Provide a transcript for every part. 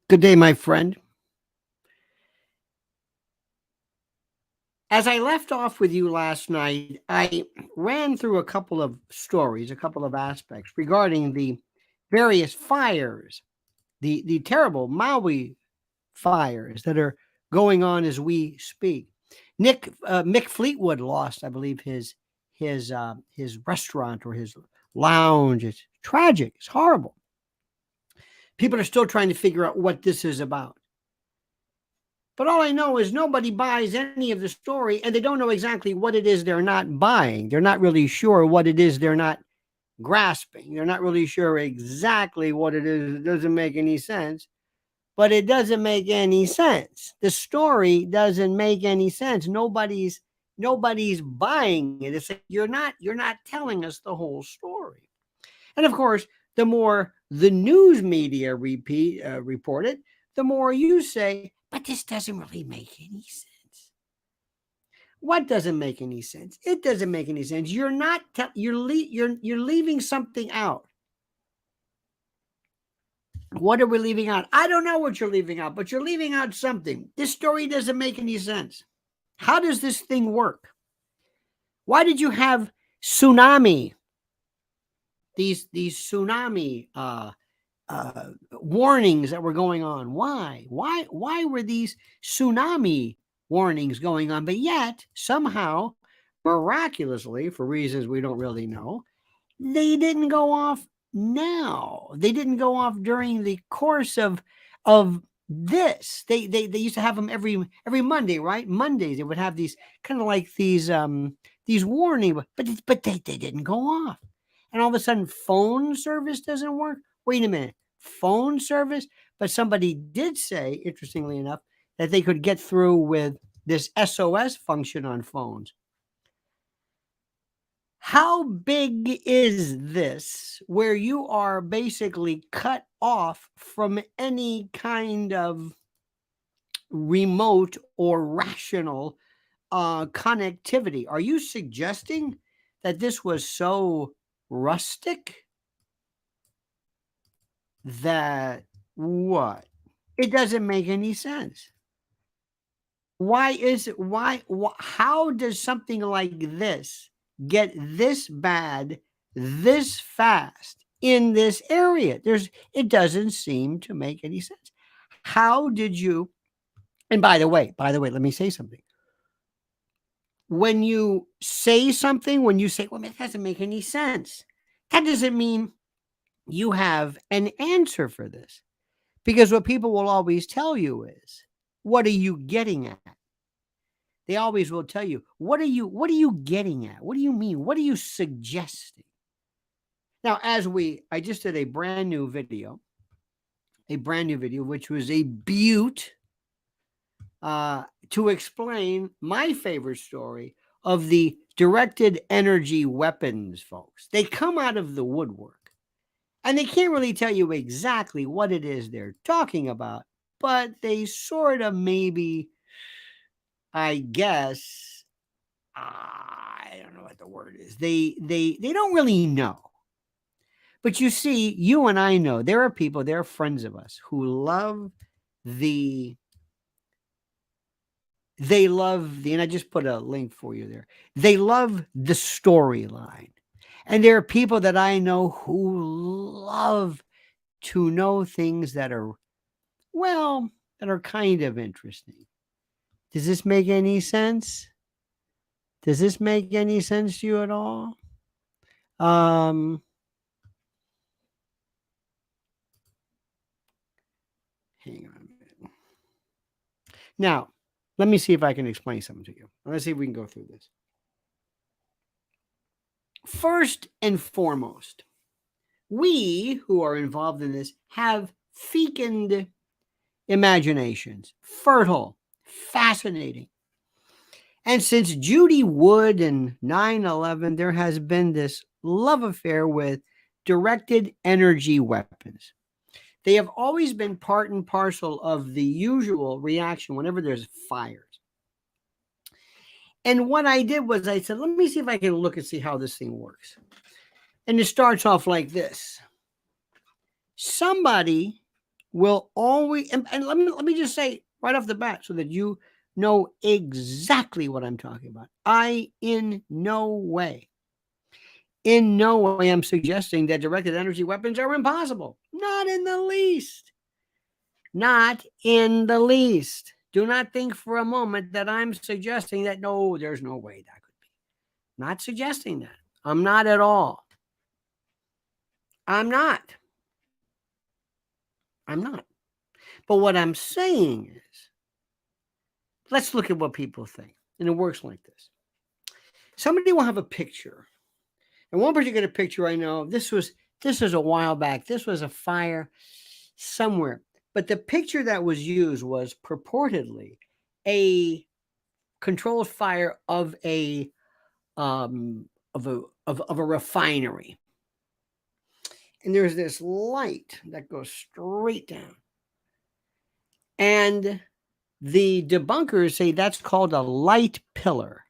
Good day, my friend. As I left off with you last night, I ran through a couple of stories, a couple of aspects regarding the various fires, the terrible Maui fires that are going on as we speak. Mick Fleetwood lost, I believe, his restaurant or his lounge. It's tragic. It's horrible. People are still trying to figure out what this is about. But all I know is nobody buys any of the story and they don't know exactly what it is they're not buying. They're not really sure what it is they're not grasping. They're not really sure exactly what it is. It doesn't make any sense. But it doesn't make any sense. The story doesn't make any sense. Nobody's buying it. It's like you're not telling us the whole story. And of course, the more the news media report it, the more you say, but this doesn't really make any sense. What doesn't make any sense? It doesn't make any sense. You're not you're leaving something out. What are we leaving out? I don't know what you're leaving out, but you're leaving out something. This story doesn't make any sense. How does this thing work? Why did you have tsunami? These tsunami warnings that were going on. Why were these tsunami warnings going on? But yet, somehow, miraculously, for reasons we don't really know, they didn't go off now. They didn't go off during the course of this. They used to have them every Monday, right? Mondays they would have these kind of like these warning, but they didn't go off. And all of a sudden, phone service doesn't work. Wait a minute, phone service? But somebody did say, interestingly enough, that they could get through with this SOS function on phones. How big is this where you are basically cut off from any kind of remote or rational connectivity? Are you suggesting that this was so rustic that what? It doesn't make any sense. Why is it? How does something like this get this bad, this fast in this area? It doesn't seem to make any sense. How did you? And let me say something. When you say something, when you say, well, it doesn't make any sense, that doesn't mean you have an answer for this. Because what people will always tell you is, what are you getting at? They always will tell you, what are you getting at? What do you mean? What are you suggesting? Now, I just did a brand new video, which was a beaut to explain my favorite story of the directed energy weapons, folks. They come out of the woodwork. And they can't really tell you exactly what it is they're talking about, but they sort of maybe, I guess, I don't know what the word is. They don't really know. But you see, you and I know there are friends of us who love and I just put a link for you there. They love the storyline. And there are people that I know who love to know things that are kind of interesting. Does this make any sense? Does this make any sense to you at all? Hang on a minute. Now, let me see if I can explain something to you. Let's see if we can go through this. First and foremost, we who are involved in this have fecund imaginations, fertile, fascinating. And since Judy Wood and 9/11, there has been this love affair with directed energy weapons. They have always been part and parcel of the usual reaction whenever there's fires. And what I did was I said, let me see if I can look and see how this thing works. And it starts off like this. Somebody will always, and let me just say right off the bat so that you know exactly what I'm talking about. I in no way am suggesting that directed energy weapons are impossible. Not in the least. Not in the least. Do not think for a moment that I'm suggesting that no, there's no way that could be. Not suggesting that. I'm not at all. I'm not. I'm not. But what I'm saying is, let's look at what people think. And it works like this. Somebody will have a picture. And one particular picture I know, this was a while back. This was a fire somewhere. But the picture that was used was purportedly a controlled fire of a refinery. And there's this light that goes straight down. And the debunkers say that's called a light pillar.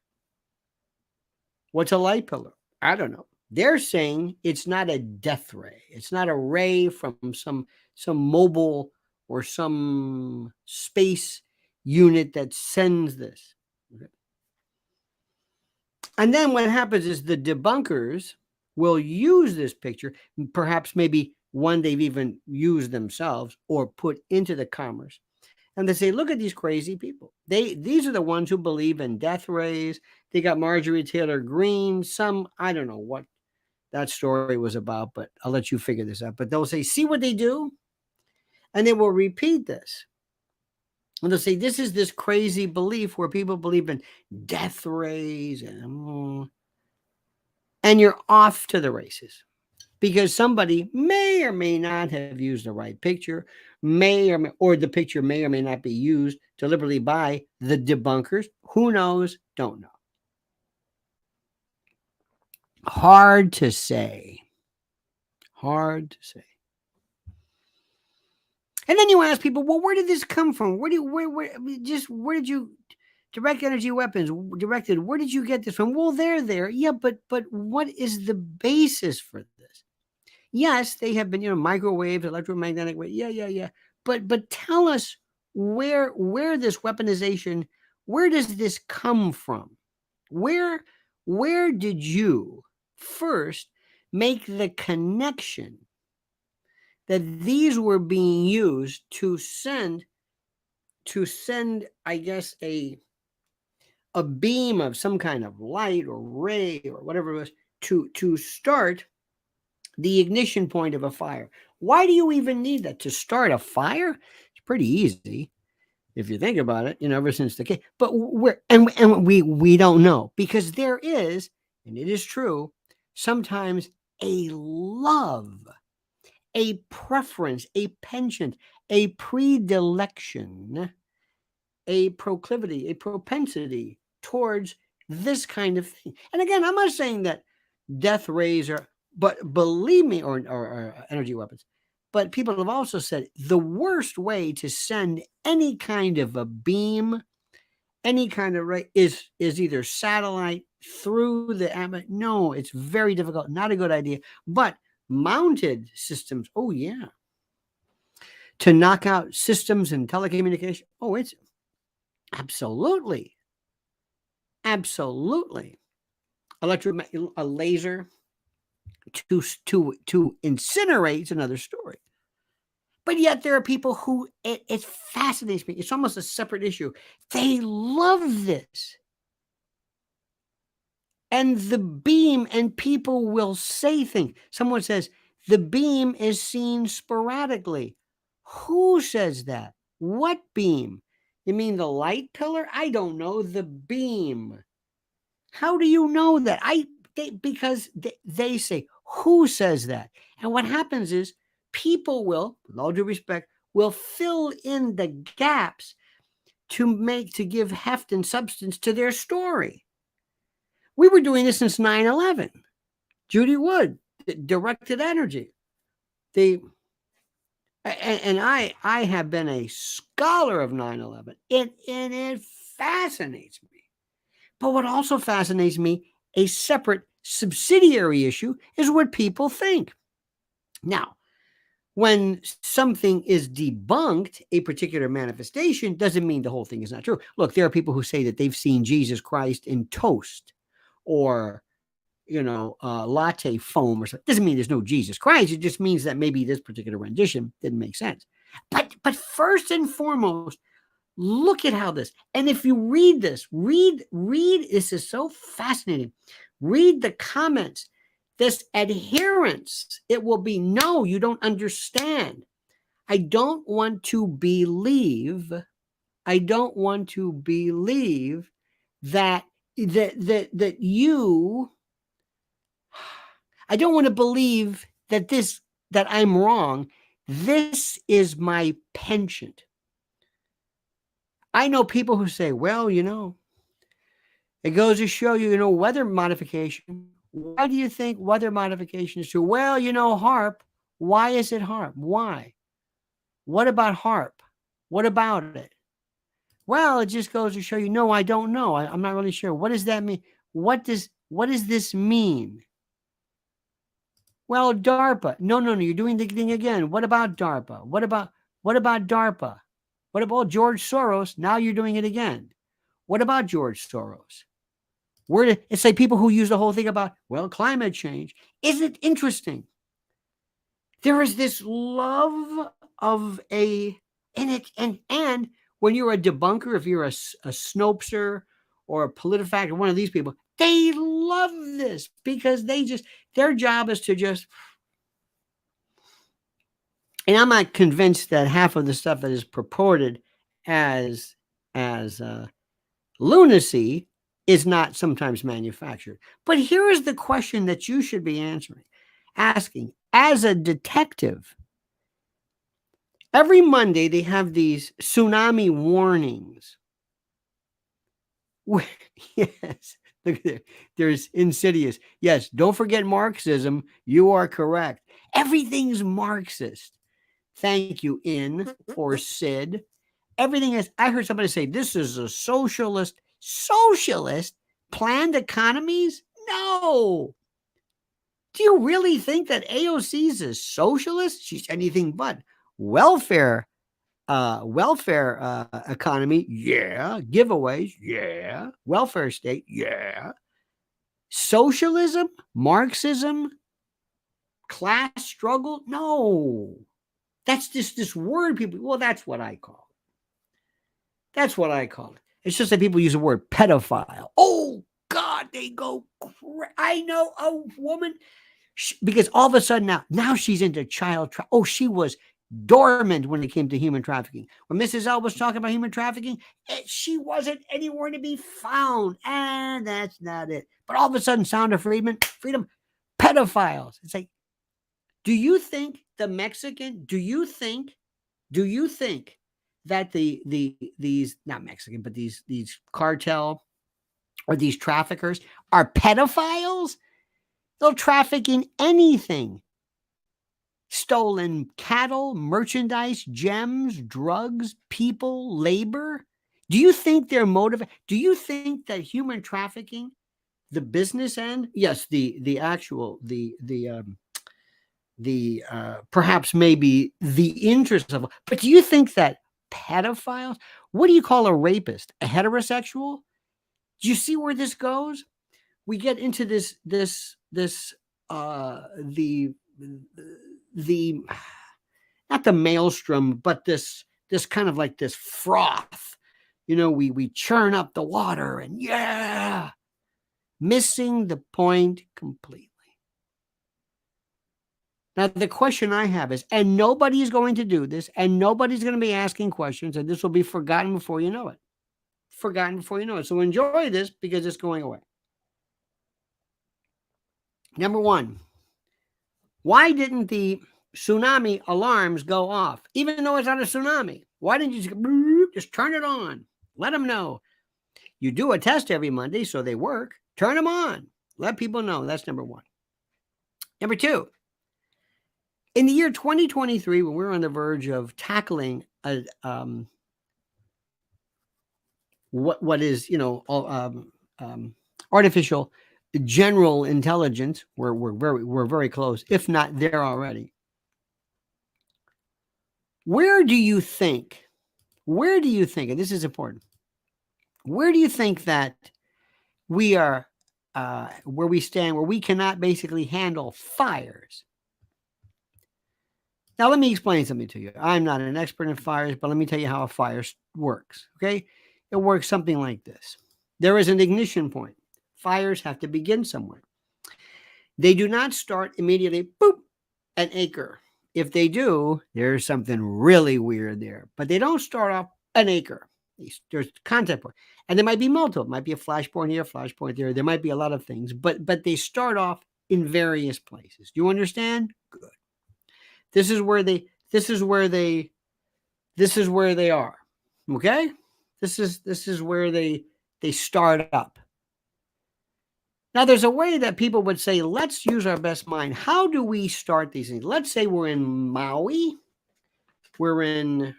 What's a light pillar? I don't know. They're saying it's not a death ray. It's not a ray from some mobile or some space unit that sends this. Okay. And then what happens is the debunkers will use this picture, perhaps maybe one they've even used themselves or put into the commerce. And they say, look at these crazy people. These are the ones who believe in death rays. They got Marjorie Taylor Greene. I don't know what that story was about, but I'll let you figure this out. But they'll say, see what they do? And they will repeat this. And they'll say, this is this crazy belief where people believe in death rays. And you're off to the races. Because somebody may or may not have used the right picture, or the picture may or may not be used deliberately by the debunkers. Who knows? Don't know. Hard to say. Hard to say. And then you ask people, well, where did this come from? Where did you direct energy weapons directed? Where did you get this from? Well, they're there. Yeah, but what is the basis for this? Yes, they have been, microwaves, electromagnetic waves. Yeah. But tell us where this weaponization, where does this come from? Where did you first make the connection that these were being used to send, I guess, a beam of some kind of light or ray or whatever it was to start the ignition point of a fire? Why do you even need that to start a fire? It's pretty easy if you think about it, ever since the case. But we don't know, because there is, and it is true, sometimes a love, a preference, a penchant, a predilection, a proclivity, a propensity towards this kind of thing. And again, I'm not saying that death rays are, but believe me, or energy weapons. But people have also said the worst way to send any kind of a beam, any kind of ray, is either satellite through the atmosphere. No, it's very difficult. Not a good idea. But mounted systems, oh yeah, to knock out systems and telecommunication. Oh, it's absolutely. A laser to incinerate is another story. But yet there are people who, it fascinates me. It's almost a separate issue. They love this. And the beam, and people will say things. Someone says, the beam is seen sporadically. Who says that? What beam? You mean the light pillar? I don't know. The beam. How do you know that? Because they say, who says that? And what happens is people will, with all due respect, will fill in the gaps to give heft and substance to their story. We were doing this since 9/11. Judy Wood, directed energy. And I have been a scholar of 9/11. It fascinates me. But what also fascinates me, a separate subsidiary issue, is what people think. Now, when something is debunked, a particular manifestation doesn't mean the whole thing is not true. Look, there are people who say that they've seen Jesus Christ in toast or, latte foam or something. Doesn't mean there's no Jesus Christ. It just means that maybe this particular rendition didn't make sense. But first and foremost, look at how this, and if you read this, read, this is so fascinating. Read the comments. This adherence, it will be, no, you don't understand. I don't want to believe that you, I don't want to believe that I'm wrong. This is my penchant. I know people who say, well, it goes to show you, weather modification. Why do you think weather modification is true? Well, HAARP. Why is it HAARP? Why? What about HAARP? What about it? Well, it just goes to show you, no, I don't know. I'm not really sure. What does that mean? What does this mean? Well, DARPA. No, you're doing the thing again. What about DARPA? What about DARPA? What about George Soros? Now you're doing it again. What about George Soros? It's like people who use the whole thing about, well, climate change. Isn't it interesting? There is this love of and when you're a debunker, if you're a Snopester or a PolitiFact or one of these people, they love this because their job is to just, and I'm not convinced that half of the stuff that is purported as lunacy is not sometimes manufactured. But here is the question that you should be asking as a detective. Every Monday they have these tsunami warnings. Yes, look there. There's Insidious. Yes, don't forget Marxism. You are correct. Everything's Marxist. Thank you, In or Sid. Everything is. I heard somebody say this is a socialist planned economies. No. Do you really think that AOC is a socialist? She's anything but. Welfare economy, yeah. Giveaways, yeah. Welfare state, yeah. Socialism, Marxism, class struggle, no. That's just this word people, well, that's what I call it. It's just that people use the word pedophile. Oh, God, they go, I know a woman, because all of a sudden now she's into child trafficking. Oh, she was dormant when it came to human trafficking. When Mrs. L was talking about human trafficking, she wasn't anywhere to be found. And that's not it. But all of a sudden, sound of freedom, pedophiles. It's like, do you think that these not Mexican, but these cartel or these traffickers are pedophiles? They'll traffic in anything. Stolen cattle, merchandise, gems, drugs, people, labor. Do you think they're motivated? Do you think that human trafficking, the business end, yes, the actual, perhaps maybe the interest of, but do you think that pedophiles, what do you call a rapist? A heterosexual? Do you see where this goes? We get into the not the maelstrom, but this kind of like this froth. We churn up the water and missing the point completely. Now, the question I have is, and nobody's going to do this, and nobody's going to be asking questions, and this will be forgotten before you know it. So enjoy this because it's going away. Number one, why didn't the tsunami alarms go off? Even though it's not a tsunami, why didn't you just turn it on? Let them know. You do a test every Monday, so they work. Turn them on. Let people know. That's number one. Number two, in the year 2023, when we're on the verge of tackling what is artificial general intelligence, we're very close, if not there already. Where do you think, and this is important, where do you think that we are, where we stand, where we cannot basically handle fires? Now, let me explain something to you. I'm not an expert in fires, but let me tell you how a fire works, okay? It works something like this. There is an ignition point. Fires have to begin somewhere. They do not start immediately, boop, an acre. If they do, there's something really weird there. But they don't start off an acre. There's contact point. And there might be multiple. It might be a flashpoint here, flashpoint there. There might be a lot of things, but they start off in various places. Do you understand? Good. This is where they are. Okay? This is where they start up. Now, there's a way that people would say, let's use our best mind. How do we start these things? Let's say we're in Maui. We're in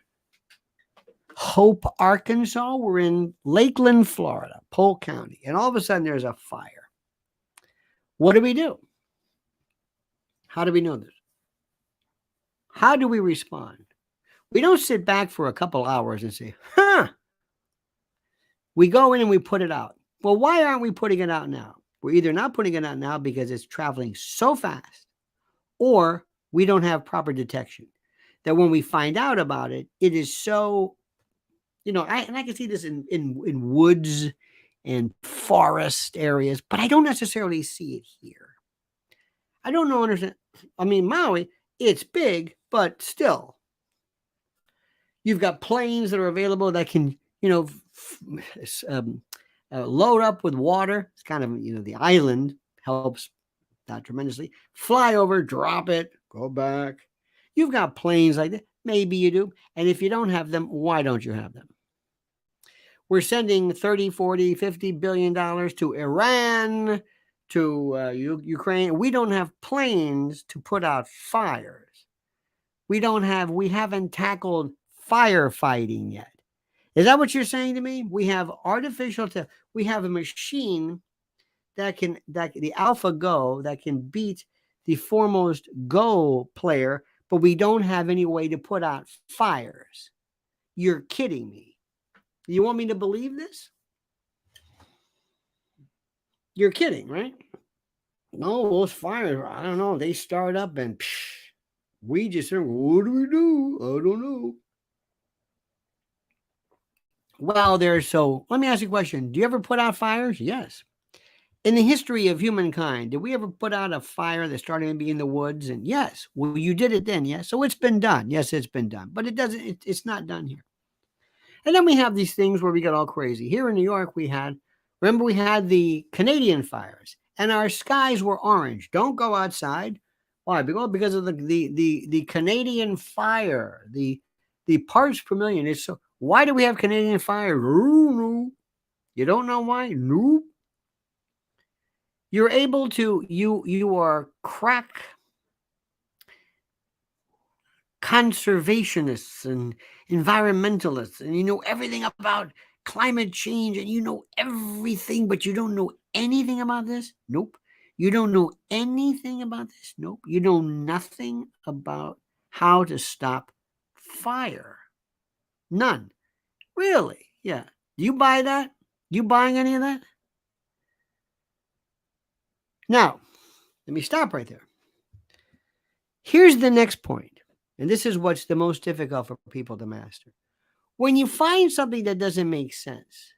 Hope, Arkansas. We're in Lakeland, Florida, Polk County. And all of a sudden, there's a fire. What do we do? How do we know this? How do we respond? We don't sit back for a couple hours and say, We go in and we put it out. Well, why aren't we putting it out now? We're either not putting it out now because it's traveling so fast, or we don't have proper detection. That when we find out about it, it is so, I can see this in woods and forest areas, but I don't necessarily see it here. I don't know, understand. I mean, Maui, it's big, but still. You've got planes that are available that can, load up with water. It's kind of, the island helps that tremendously. Fly over, drop it, go back. You've got planes like that. Maybe you do. And if you don't have them, why don't you have them? We're sending 30, 40, 50 billion dollars to Iran, to Ukraine. We don't have planes to put out fires. We haven't tackled firefighting yet. Is that what you're saying to me? We have we have a machine that the AlphaGo that can beat the foremost Go player, but we don't have any way to put out fires. You're kidding me. You want me to believe this? You're kidding, right? No, those fires, I don't know. They start up and we just say, what do we do? I don't know. Well, let me ask you a question. Do you ever put out fires? Yes. In the history of humankind, did we ever put out a fire that started to be in the woods? And yes, well, you did it then, yes. So it's been done. Yes, it's been done, but it's not done here. And then we have these things where we get all crazy. Here in New York, we had the Canadian fires, and our skies were orange. Don't go outside. Why? Because of the Canadian fire, the parts per million. It's so. Why do we have Canadian fire? No. You don't know why? Nope. You're able to, you are crack conservationists and environmentalists, and you know everything about climate change, and you know everything, but you don't know anything about this? Nope. You don't know anything about this? Nope. You know nothing about how to stop fire. None. Really? Yeah. Do you buy that? You buying any of that? Now, let me stop right there. Here's the next point, and this is what's the most difficult for people to master. When you find something that doesn't make sense,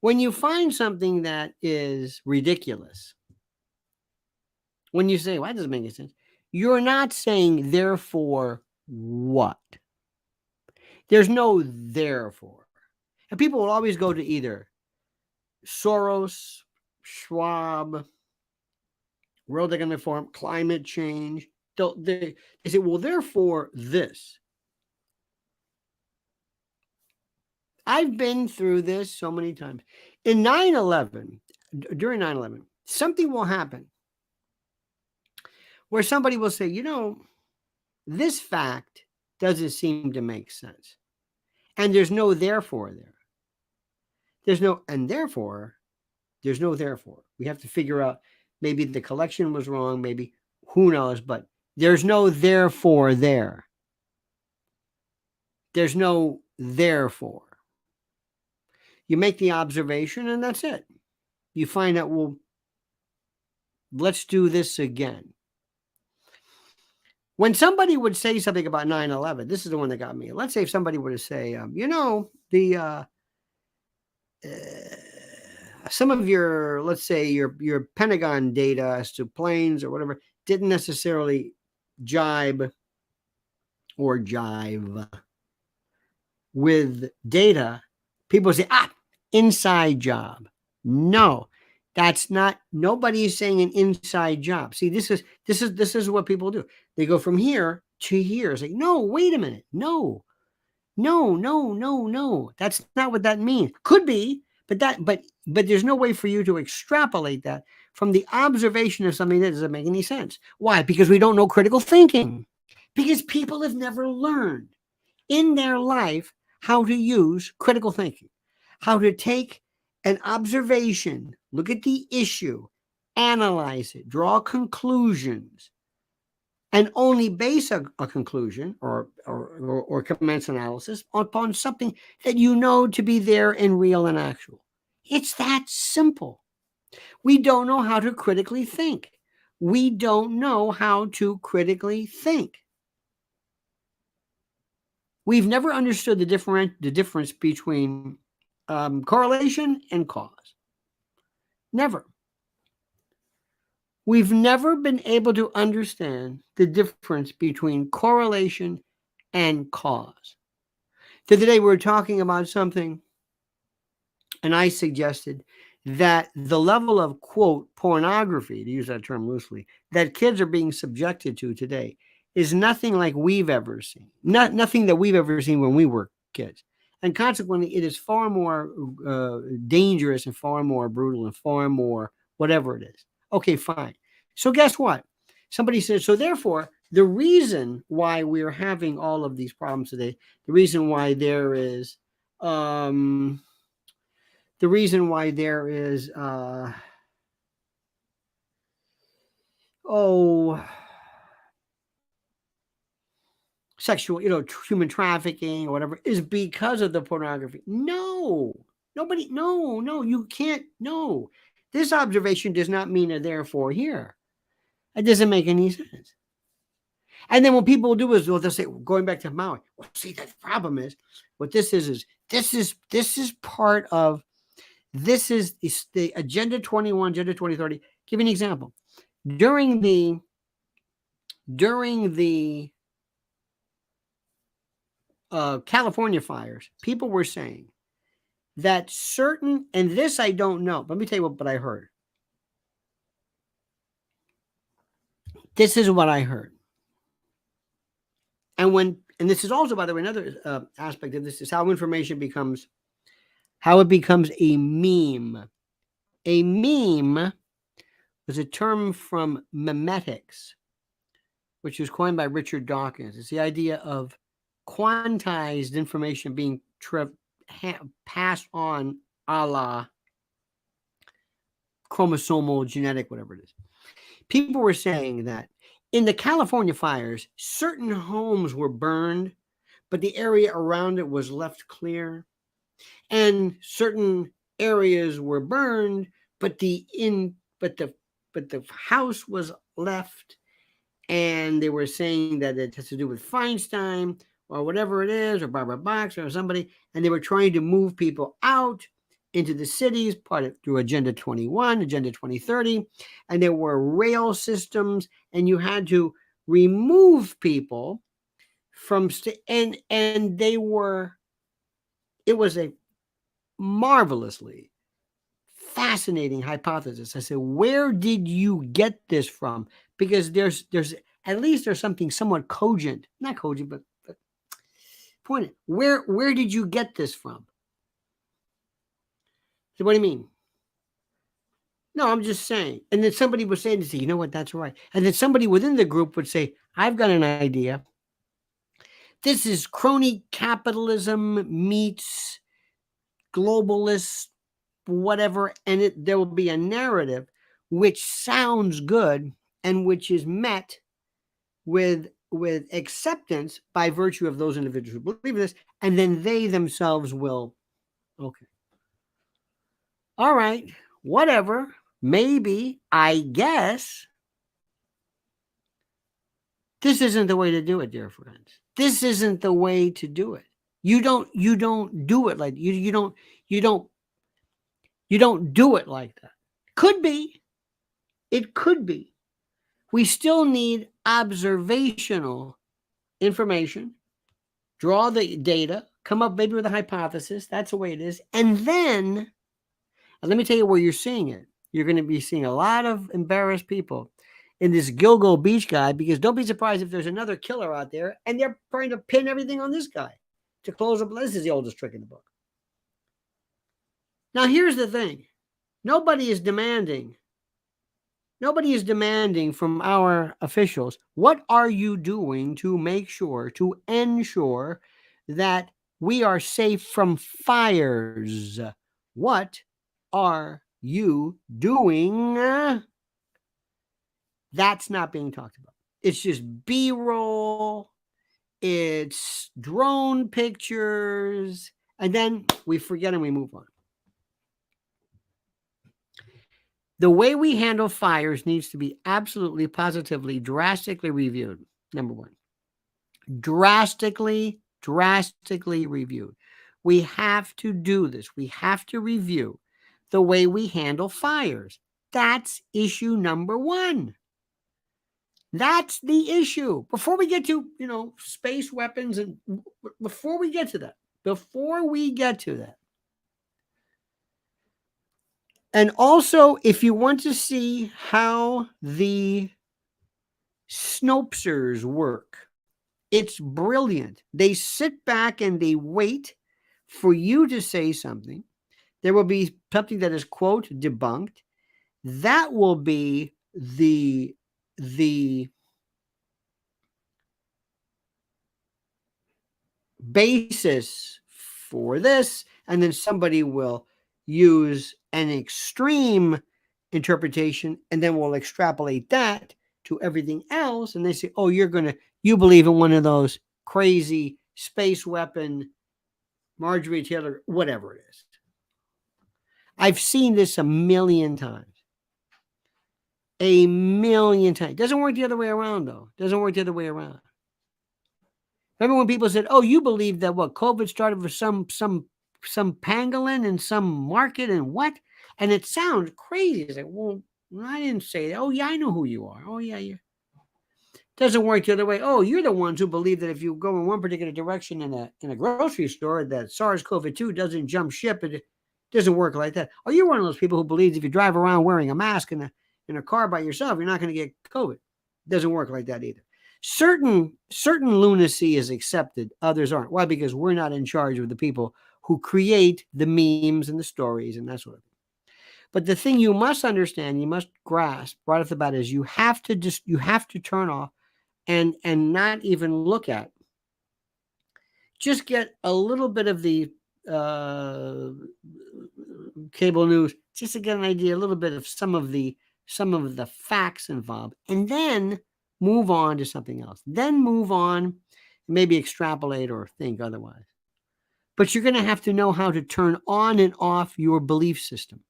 when you find something that is ridiculous, when you say, well, that doesn't make any sense, you're not saying, therefore, what? There's no therefore. And people will always go to either Soros, Schwab, World Economic Forum, climate change. They say, well, therefore, this. I've been through this so many times. In 9/11, during 9/11, something will happen where somebody will say, this fact doesn't seem to make sense. And there's no therefore there. There's no, and therefore, there's no therefore. We have to figure out, maybe the collection was wrong, maybe, who knows, but there's no therefore there. There's no therefore. You make the observation and that's it. You find out, well, let's do this again. When somebody would say something about 9/11, this is the one that got me. Let's say if somebody were to say, some of your, let's say your Pentagon data as to planes or whatever didn't necessarily jibe with data. People say, inside job. No, that's not. Nobody is saying an inside job. See, this is what people do. They go from here to here. It's like, no, wait a minute, no. That's not what that means. Could be, but there's no way for you to extrapolate that from the observation of something that doesn't make any sense. Why? Because we don't know critical thinking. Because people have never learned in their life how to use critical thinking, how to take an observation, look at the issue, analyze it, draw conclusions, and only base a conclusion or commence analysis upon something that you know to be there and real and actual. It's that simple. We don't know how to critically think. We don't know how to critically think. We've never understood the difference between correlation and cause. Never. We've never been able to understand the difference between correlation and cause. The other day we were talking about something, and I suggested that the level of, quote, pornography, to use that term loosely, that kids are being subjected to today is nothing like we've ever seen. Nothing that we've ever seen when we were kids. And consequently, it is far more dangerous and far more brutal and far more whatever it is. Okay, fine. So guess what? Somebody says, so therefore, the reason why we're having all of these problems today, the reason why there is sexual, human trafficking or whatever, is because of the pornography. No, you can't. No, this observation does not mean a therefore here. It doesn't make any sense. And then what people do is they'll say, going back to Maui, well, see, the problem is what this is part of, this is the Agenda 21, Agenda 2030. Give you an example. During the California fires, people were saying that certain, and this I don't know, let me tell you what I heard. This is what I heard. And this is also, by the way, another aspect of this is how information becomes a meme. A meme was a term from memetics, which was coined by Richard Dawkins. It's the idea of quantized information being passed on a la chromosomal, genetic, whatever it is. People were saying that in the California fires, certain homes were burned, but the area around it was left clear. And certain areas were burned, but the house was left. And they were saying that it has to do with Feinstein or whatever it is, or Barbara Box or somebody. And they were trying to move people out into the cities, through Agenda 21, Agenda 2030. And there were rail systems, and you had to remove people from, and they were, it was a marvelously fascinating hypothesis. I said, where did you get this from? Because there's at least there's something somewhat cogent, not cogent, but pointed. Where did you get this from? So what do you mean? No, I'm just saying. And then somebody was saying to say, you know what, that's right. And then somebody within the group would say, I've got an idea. This is crony capitalism meets globalist whatever, and there will be a narrative which sounds good and which is met with acceptance by virtue of those individuals who believe this, and then they themselves will, okay, all right, whatever, maybe, I guess. This isn't the way to do it, dear friends. This isn't the way to do it. You don't do it like you don't do it like that. Could be. It could be. We still need observational information, draw the data, come up maybe with a hypothesis. That's the way it is. And then, and let me tell you where you're seeing it. You're going to be seeing a lot of embarrassed people in this Gilgo Beach guy, because don't be surprised if there's another killer out there and they're trying to pin everything on this guy to close up. This is the oldest trick in the book. Now, here's the thing. Nobody is demanding from our officials, what are you doing to make sure, to ensure that we are safe from fires? What are you doing? That's not being talked about. It's just B-roll. It's drone pictures. And then we forget and we move on. The way we handle fires needs to be absolutely, positively, drastically reviewed. Number one, drastically reviewed. We have to do this. We have to review the way we handle fires. That's issue number one. That's the issue. Before we get to, space weapons, and before we get to that, and also, if you want to see how the Snopesers work, it's brilliant. They sit back and they wait for you to say something. There will be something that is, quote, debunked. That will be the basis for this, and then somebody will use an extreme interpretation, and then we'll extrapolate that to everything else, and they say, oh, you believe in one of those crazy space weapon, Marjorie Taylor, whatever it is. I've seen this a million times. Doesn't work the other way around, though. Remember when people said, oh, you believe that COVID started with some pangolin in some market and what? And it sounds crazy. It's like, well, I didn't say that. Oh, yeah, I know who you are. Oh, yeah. Doesn't work the other way. Oh, you're the ones who believe that if you go in one particular direction in a grocery store, that SARS-CoV-2 doesn't jump ship. It doesn't work like that. Oh, you're one of those people who believes if you drive around wearing a mask in a car by yourself, you're not going to get COVID. Doesn't work like that either. Certain lunacy is accepted, others aren't. Why? Because we're not in charge of the people who create the memes and the stories and that sort of thing. But the thing you must understand, you must grasp right off the bat, is you have to turn off and not even look at. Just get a little bit of the cable news, just to get an idea, a little bit of some of the facts involved, and then move on to something else. Then move on, maybe extrapolate or think otherwise. But you're going to have to know how to turn on and off your belief system.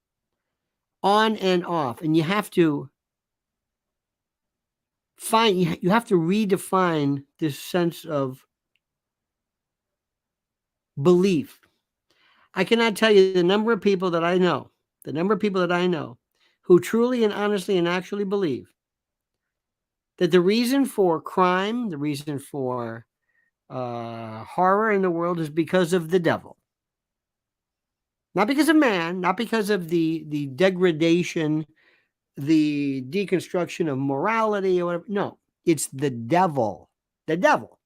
On and off. And you have to redefine this sense of belief. I cannot tell you the number of people that I know who truly and honestly and actually believe that the reason for crime, the reason for horror in the world is because of the devil. Not because of man, not because of the degradation, the deconstruction of morality or whatever. No, it's the devil. The devil.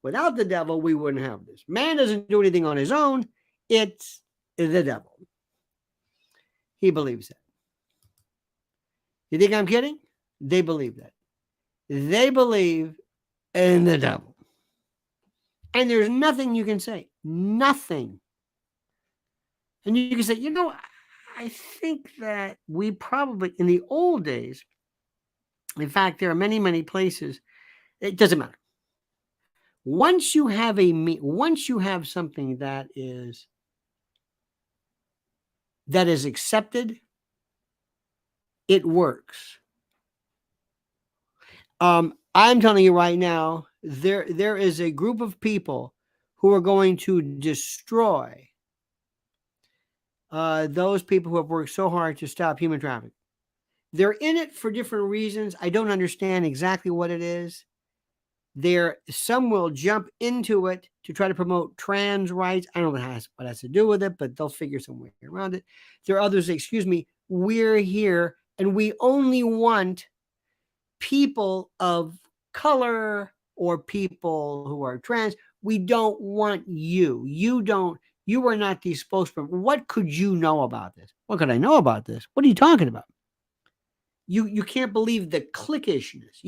Without the devil, we wouldn't have this. Man doesn't do anything on his own. It's the devil. He believes that. You think I'm kidding? They believe that. They believe in the devil. And there's nothing you can say. Nothing. And you can say, I think that we probably, in the old days, in fact, there are many, many places, it doesn't matter. Once you have something that is accepted, it works. I'm telling you right now, there is a group of people who are going to destroy those people who have worked so hard to stop human trafficking. They're in it for different reasons. I don't understand exactly what it is. Some will jump into it to try to promote trans rights. I don't know what has to do with it, but they'll figure some way around it. There are others, excuse me, we're here and we only want people of color or people who are trans. We don't want you. You are not the spokesman. What could you know about this? What could I know about this? What are you talking about? You can't believe the cliquishness.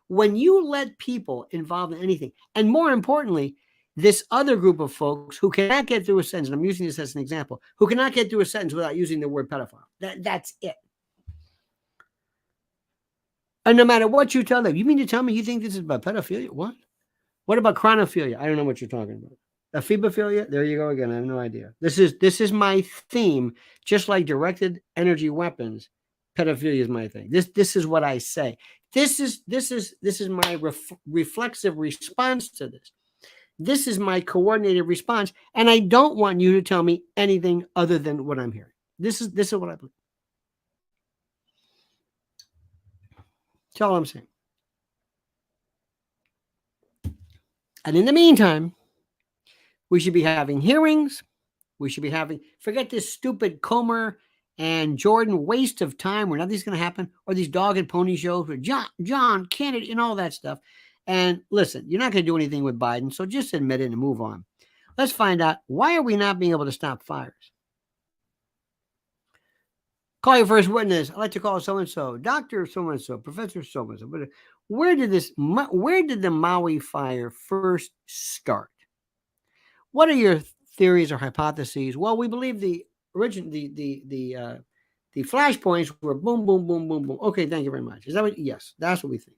When you let people involved in anything, and more importantly, this other group of folks who cannot get through a sentence, and I'm using this as an example, who cannot get through a sentence without using the word pedophile. That's it. And no matter what you tell them, you mean to tell me you think this is about pedophilia? What? What about chronophilia? I don't know what you're talking about. Ephebophilia? There you go again. I have no idea. This is my theme. Just like directed energy weapons, pedophilia is my thing. This is what I say. This is my reflexive response to this. This is my coordinated response, and I don't want you to tell me anything other than what I'm hearing. This is what I believe. That's all I'm saying. And in the meantime, we should be having hearings. We should be forget this stupid Comer and Jordan waste of time where nothing's going to happen, or these dog and pony shows with John Kennedy and all that stuff. And listen, you're not going to do anything with Biden, so just admit it and move on. Let's find out, why are we not being able to stop fires? Call your first witness. I'd like to call so-and-so, Dr. so-and-so, Professor so-and-so. But where did the Maui fire first start? What are your theories or hypotheses? Well, we believe the flashpoints were boom, boom, boom, boom, boom. Okay, thank you very much. Is that what? Yes, that's what we think.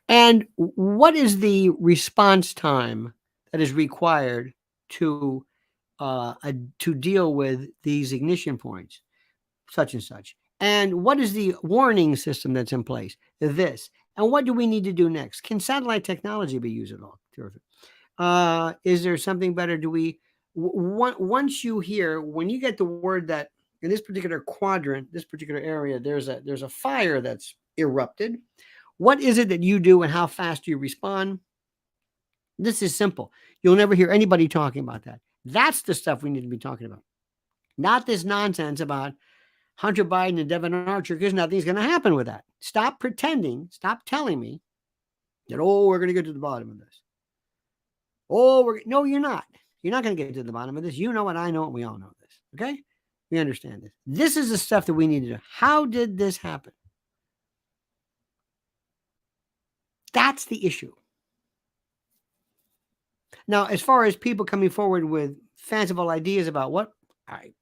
And what is the response time that is required to deal with these ignition points, such and such? And what is the warning system that's in place? This. And what do we need to do next? Can satellite technology be used at all? Terrific. Is there something better? Once you hear, when you get the word that in this particular quadrant, this particular area, there's a fire that's erupted. What is it that you do and how fast do you respond? This is simple. You'll never hear anybody talking about that. That's the stuff we need to be talking about. Not this nonsense about Hunter Biden and Devin Archer, because nothing's going to happen with that. Stop pretending. Stop telling me that, we're going to get to the bottom of this. No, you're not. You're not going to get to the bottom of this. You know what I know, and we all know this. Okay? We understand this. This is the stuff that we need to do. How did this happen? That's the issue. Now, as far as people coming forward with fanciful ideas about what, I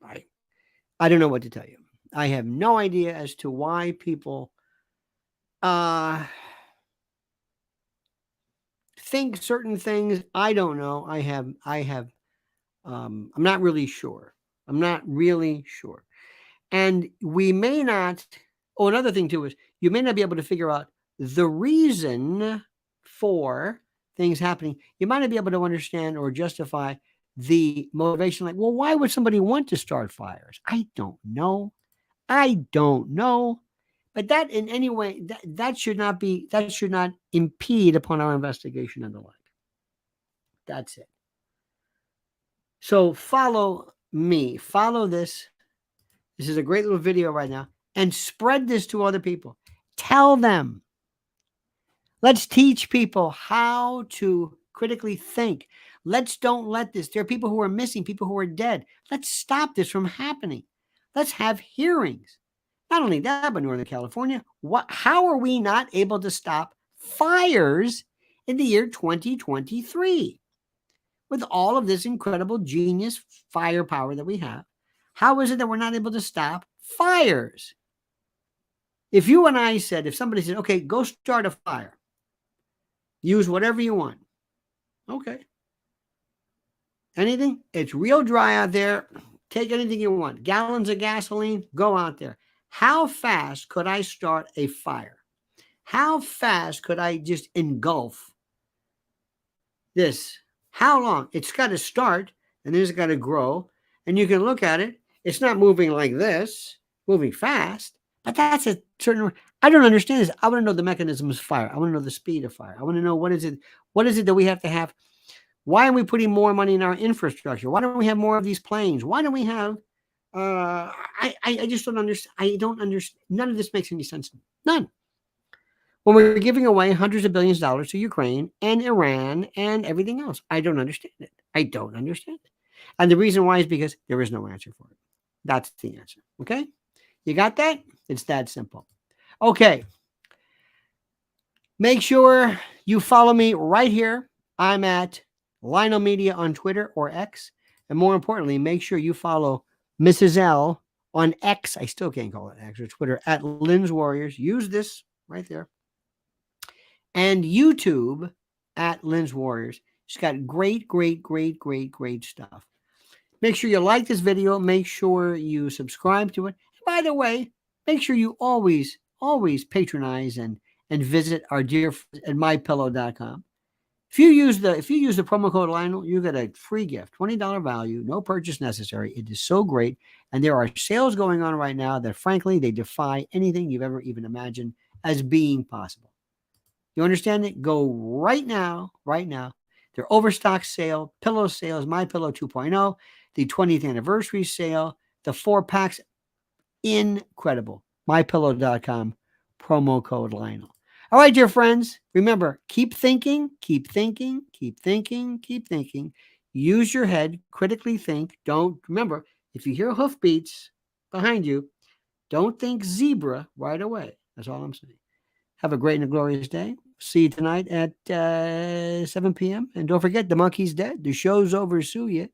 don't know what to tell you. I have no idea as to why people think certain things. I don't know. I'm not really sure. And we may not. Oh, another thing too is you may not be able to figure out the reason for things happening. You might not be able to understand or justify the motivation. Like, well, why would somebody want to start fires? I don't know. But that in any way, that should not impede upon our investigation and the like. That's it. So follow me. Follow this. This is a great little video right now. And spread this to other people. Tell them. Let's teach people how to critically think. Don't let this. There are people who are missing, people who are dead. Let's stop this from happening. Let's have hearings. Not only that, but Northern California. How are we not able to stop fires in the year 2023? With all of this incredible genius firepower that we have, how is it that we're not able to stop fires? If somebody said, okay, go start a fire, use whatever you want. Okay. Anything? It's real dry out there. Take anything you want. Gallons of gasoline, go out there. How fast could I start a fire? How fast could I just engulf this? How long? It's got to start and then it's got to grow. And you can look at it. It's not moving like this, moving fast, but that's a certain. I don't understand this. I want to know the mechanisms of fire. I want to know the speed of fire. I want to know what is it? What is it that we have to have? Why are we putting more money in our infrastructure? Why don't we have more of these planes? Why don't we have? I just don't understand. I don't understand. None of this makes any sense to me. None. When we're giving away hundreds of billions of dollars to Ukraine and Iran and everything else, I don't understand it. I don't understand it. And the reason why is because there is no answer for it. That's the answer. Okay, you got that? It's that simple. Okay. Make sure you follow me right here. I'm at Lionel Media on Twitter or X. And more importantly, make sure you follow Mrs. L on X. I still can't call it X or Twitter at Lynn's Warriors. Use this right there. And YouTube at Lynn's Warriors. She's got great stuff. Make sure you like this video. Make sure you subscribe to it. And by the way, make sure you always patronize and visit our dear friends at mypillow.com. If you use the promo code Lionel, you get a free gift, $20 value, no purchase necessary. It is so great. And there are sales going on right now that frankly, they defy anything you've ever even imagined as being possible. You understand it? Go right now. Their overstock sale, pillow sales, My Pillow 2.0, the 20th anniversary sale, the 4-packs, incredible. MyPillow.com, promo code Lionel. All right, dear friends, remember, keep thinking. Use your head, critically think. Don't, remember, if you hear hoofbeats behind you, don't think zebra right away. That's all I'm saying. Have a great and a glorious day. See you tonight at 7 p.m. And don't forget, the monkey's dead. The show's over. Sue ya.